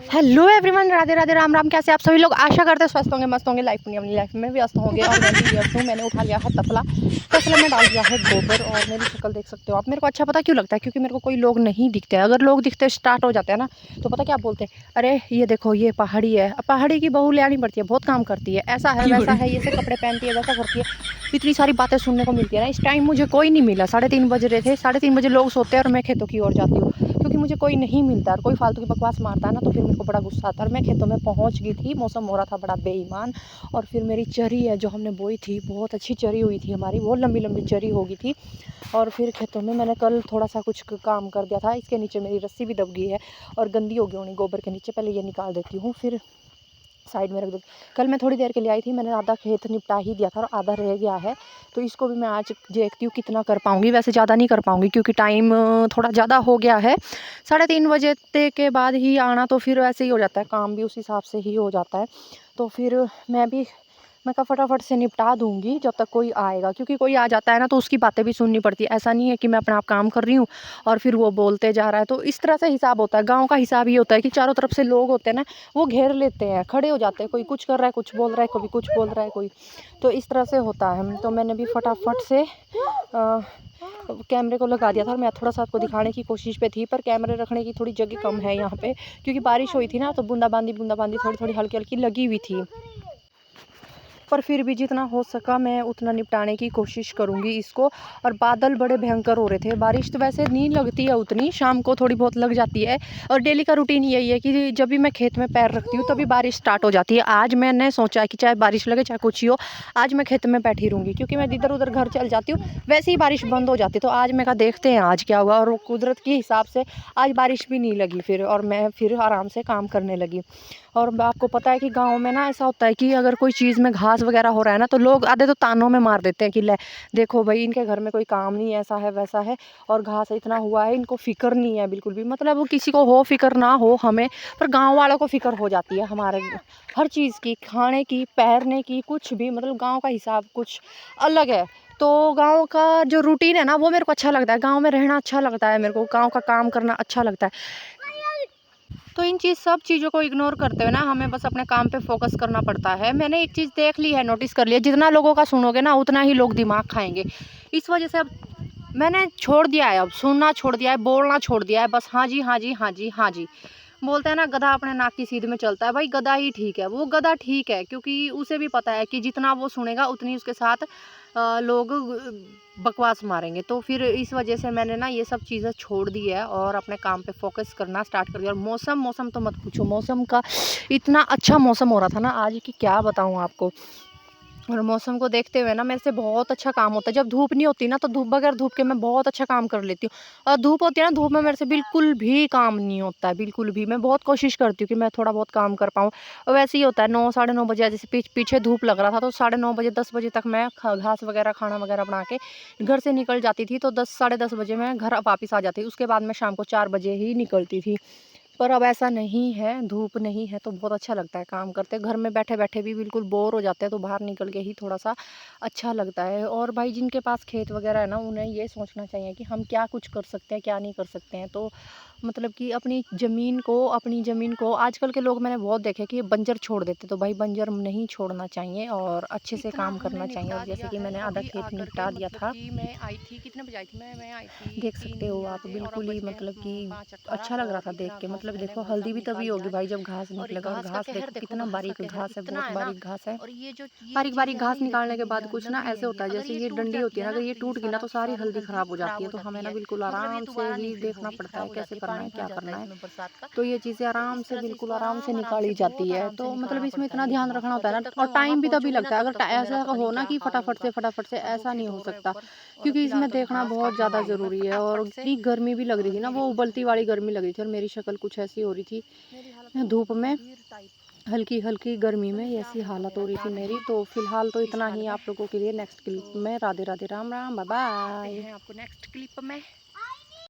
Hello everyone, Radhe Radhe, Ram Ram. कैसे आप सभी लोग? आशा करते हैं स्वस्थ होंगे, मस्त होंगे, लाइफ में अपनी लाइफ में व्यस्त होंगे। और मैं भी व्यस्त हूँ। मैंने उठा लिया है तसला में डाल दिया है गोबर। और मेरी शक्ल देख सकते हो आप। मेरे को अच्छा पता क्यों लगता है? क्योंकि मेरे को कोई लोग नहीं दिखते। अगर लोग दिखते स्टार्ट हो जाते हैं ना, तो पता क्या बोलते हैं? अरे ये देखो, ये पहाड़ी है। अब पहाड़ी की बहू ले आनी पड़ती है, बहुत काम करती है, ऐसा है वैसा है, ये से कपड़े पहनती है, वैसा करती है। इतनी सारी बातें सुनने को मिलती है ना। इस टाइम मुझे कोई नहीं मिला। 3:30 बज रहे थे। 3:30 बजे लोग सोते हैं और मैं खेतों की ओर जाती हूँ, क्योंकि मुझे कोई नहीं मिलता। और कोई फालतू की बकवास मारता है ना, तो फिर मेरे को बड़ा गुस्सा आता है। और मैं खेतों में पहुंच गई थी। मौसम हो रहा था बड़ा बेईमान। और फिर मेरी चरी है जो हमने बोई थी, बहुत अच्छी चरी हुई थी हमारी, बहुत लंबी लंबी चरी होगी थी। और फिर खेतों में मैंने कल थोड़ा सा कुछ काम कर दिया था। इसके नीचे मेरी रस्सी भी दब गई है और गंदी होगी होनी गोबर के नीचे। पहले ये निकाल देती हूँ, फिर साइड में रख देती। कल मैं थोड़ी देर के लिए आई थी, मैंने आधा खेत निपटा ही दिया था और आधा रह गया है। तो इसको भी मैं आज देखती हूँ कितना कर पाऊँगी। वैसे ज़्यादा नहीं कर पाऊँगी क्योंकि टाइम थोड़ा ज़्यादा हो गया है। 3:30 बजे के बाद ही आना, तो फिर वैसे ही हो जाता है, काम भी उस हिसाब से ही हो जाता है। तो फिर मैं कहा फटाफट से निपटा दूँगी जब तक कोई आएगा, क्योंकि कोई आ जाता है ना तो उसकी बातें भी सुननी पड़ती है। ऐसा नहीं है कि मैं अपना आप काम कर रही हूँ और फिर वो बोलते जा रहा है। तो इस तरह से हिसाब होता है। गाँव का हिसाब ये होता है कि चारों तरफ से लोग होते हैं ना, वो घेर लेते हैं, खड़े हो जाते हैं। कोई कुछ कर रहा है, कुछ बोल रहा है, कभी कुछ बोल रहा है कोई। तो इस तरह से होता है। तो मैंने भी फटाफट से कैमरे को लगा दिया था। और मैं थोड़ा सा आपको दिखाने की कोशिश पे थी, पर कैमरे रखने की थोड़ी जगह कम है यहाँ पे, क्योंकि बारिश हुई थी ना, तो बूंदाबांदी थोड़ी थोड़ी हल्की हल्की लगी हुई थी। पर फिर भी जितना हो सका मैं उतना निपटाने की कोशिश करूँगी इसको। और बादल बड़े भयंकर हो रहे थे। बारिश तो वैसे नहीं लगती है उतनी, शाम को थोड़ी बहुत लग जाती है। और डेली का रूटीन यही है कि जब भी मैं खेत में पैर रखती हूँ तभी बारिश स्टार्ट हो जाती है। आज मैंने सोचा कि चाहे बारिश लगे चाहे कुछ ही हो, आज मैं खेत में बैठी रहूँगी, क्योंकि मैं इधर उधर घर चल जाती हूँ, वैसे ही बारिश बंद हो जाती है। तो आज मैं कहा देखते हैं आज क्या हुआ। और कुदरत के हिसाब से आज बारिश भी नहीं लगी फिर, और मैं फिर आराम से काम करने लगी। और आपको पता है कि गाँव में ना ऐसा होता है कि अगर कोई चीज़ में घास वगैरह हो रहा है ना, तो लोग आधे तो तानों में मार देते हैं कि ले देखो भाई, इनके घर में कोई काम नहीं, ऐसा है वैसा है, और घास इतना हुआ है, इनको फिक्र नहीं है बिल्कुल भी। मतलब वो किसी को हो फिक्र ना हो हमें, पर गाँव वालों को फिक्र हो जाती है हमारे हर चीज़ की, खाने की, पहनने की, कुछ भी। मतलब गाँव का हिसाब कुछ अलग है। तो गाँव का जो रूटीन है ना, वो मेरे को अच्छा लगता है। गाँव में रहना अच्छा लगता है मेरे को, गाँव का काम करना अच्छा लगता है। तो इन सब चीज़ों को इग्नोर करते हुए ना, हमें बस अपने काम पे फोकस करना पड़ता है। मैंने एक चीज़ देख ली है, नोटिस कर लिया, जितना लोगों का सुनोगे ना उतना ही लोग दिमाग खाएंगे। इस वजह से अब मैंने छोड़ दिया है, अब सुनना छोड़ दिया है, बोलना छोड़ दिया है। बस हाँ जी, हाँ जी, हाँ जी, हाँ जी। बोलते हैं ना, गधा अपने नाक की सीध में चलता है। भाई गधा ही ठीक है, वो गधा ठीक है, क्योंकि उसे भी पता है कि जितना वो सुनेगा उतनी उसके साथ लोग बकवास मारेंगे। तो फिर इस वजह से मैंने ना ये सब चीज़ें छोड़ दी है और अपने काम पे फोकस करना स्टार्ट कर दिया। और मौसम तो मत पूछो, मौसम का इतना अच्छा मौसम हो रहा था ना आज की, क्या बताऊँ आपको। और मौसम को देखते हुए ना मेरे से बहुत अच्छा काम होता है। जब धूप नहीं होती ना, तो बगैर धूप के मैं बहुत अच्छा काम कर लेती हूँ। और धूप होती है ना, धूप में मेरे से बिल्कुल भी काम नहीं होता है, बिल्कुल भी। मैं बहुत कोशिश करती हूँ कि मैं थोड़ा बहुत काम कर पाऊँ। और वैसे ही होता है, 9 साढ़े 9 बजे जैसे पीछे धूप लग रहा था, तो 9:30 बजे 10 बजे तक मैं घास वगैरह, खाना वगैरह बना के घर से निकल जाती थी। तो 10 साढ़े 10 बजे मैं घर वापस आ जाती। उसके बाद मैं शाम को 4 बजे ही निकलती थी। पर अब ऐसा नहीं है, धूप नहीं है, तो बहुत अच्छा लगता है काम करते। घर में बैठे बैठे भी बिल्कुल बोर हो जाते हैं, तो बाहर निकल के ही थोड़ा सा अच्छा लगता है। और भाई जिनके पास खेत वगैरह है ना, उन्हें ये सोचना चाहिए कि हम क्या कुछ कर सकते हैं, क्या नहीं कर सकते हैं। तो मतलब कि अपनी ज़मीन को आजकल के लोग मैंने बहुत देखे कि बंजर छोड़ देते। तो भाई बंजर नहीं छोड़ना चाहिए और अच्छे से काम करना चाहिए। और जैसे कि मैंने आधा खेत निपटा दिया था। मैं आई थी, कितने बजे आई थी मैं आई थी देख सकते 3 हो आप, बजे और अब बिल्कुल ही बज गए मतलब कि 5:18 अच्छा लग रहा और था देख इतना के। घास मतलब मैंने देखो, हल्दी मतलब भी तभी निकाल होगी दिया। भाई जब घास और ये निकलेगा। और घास का घास कहर देखो देखो, कितना घास का बारीक कहर घास है, इतना बहुत है ना। बारीक घास है। और ये बारीक चीज़ बारीक है ना, घास ये निकालने देखो, के ये बाद ध्यान कुछ ना लगी ऐसे रहेंगी। होता है, अगर जैसे ये ये टूट डंडी जाती होती है है ना, ना, अगर ये तो ये टूट गई ना, तो सारी हल्दी हल्दी खराब हो जाती है। खराब तो हो हमें जाती ना है। बिल्कुल मतलब ये आराम से दोबारा ही नहीं फिर देखना होगी, पड़ता खराब है हो कैसे जाती है, करना पानी है, भर क्या जाता करना है है। इसमें बरसात का। तो ये चीज़ें तो आराम इस से तरह से इसको बिल्कुल आराम से आराम आराम निकाली से जाती बहुत है। आराम से तो मतलब निकालना इसमें पड़ता इतना है ये ध्यान घास रखना को। होता है जब ना। तक और मैं वहां टाइम भी तभी पहुंचूंगी ना, लगता है, तब अगर तक तो मेरा ऐसा पता नहीं हो ना क्या कि हाल फटाफट होगा। से फटाफट से, और वो ऐसा नहीं खेत हो और रहे सकता। ऊपर। और क्योंकि फिलहाल इसमें तो मैं देखना घास बहुत काटने ज़्यादा वाली हूँ। मैं ज़रूरी है। और फटाफट से इतनी गर्मी भी लग रही थी ना, वो मेरी उबलती वाली गर्मी लग रही थी। और मेरी शक्ल कुछ ऐसी हो रही थी मेरी हालत हो धूप गई है में, अधीर टाइप। हल्की हल्की गर्मी पता में नहीं क्या ऐसी होगा हालत हो मेरा रही थी क्या मेरी। नहीं तो फिलहाल तो इस इतना हाल ही में। आप लोगों के लिए। नेक्स्ट तो क्लिप में राधे राधे, राम राम, बाय मिलते बाय। हैं आपको नेक्स्ट क्लिप में।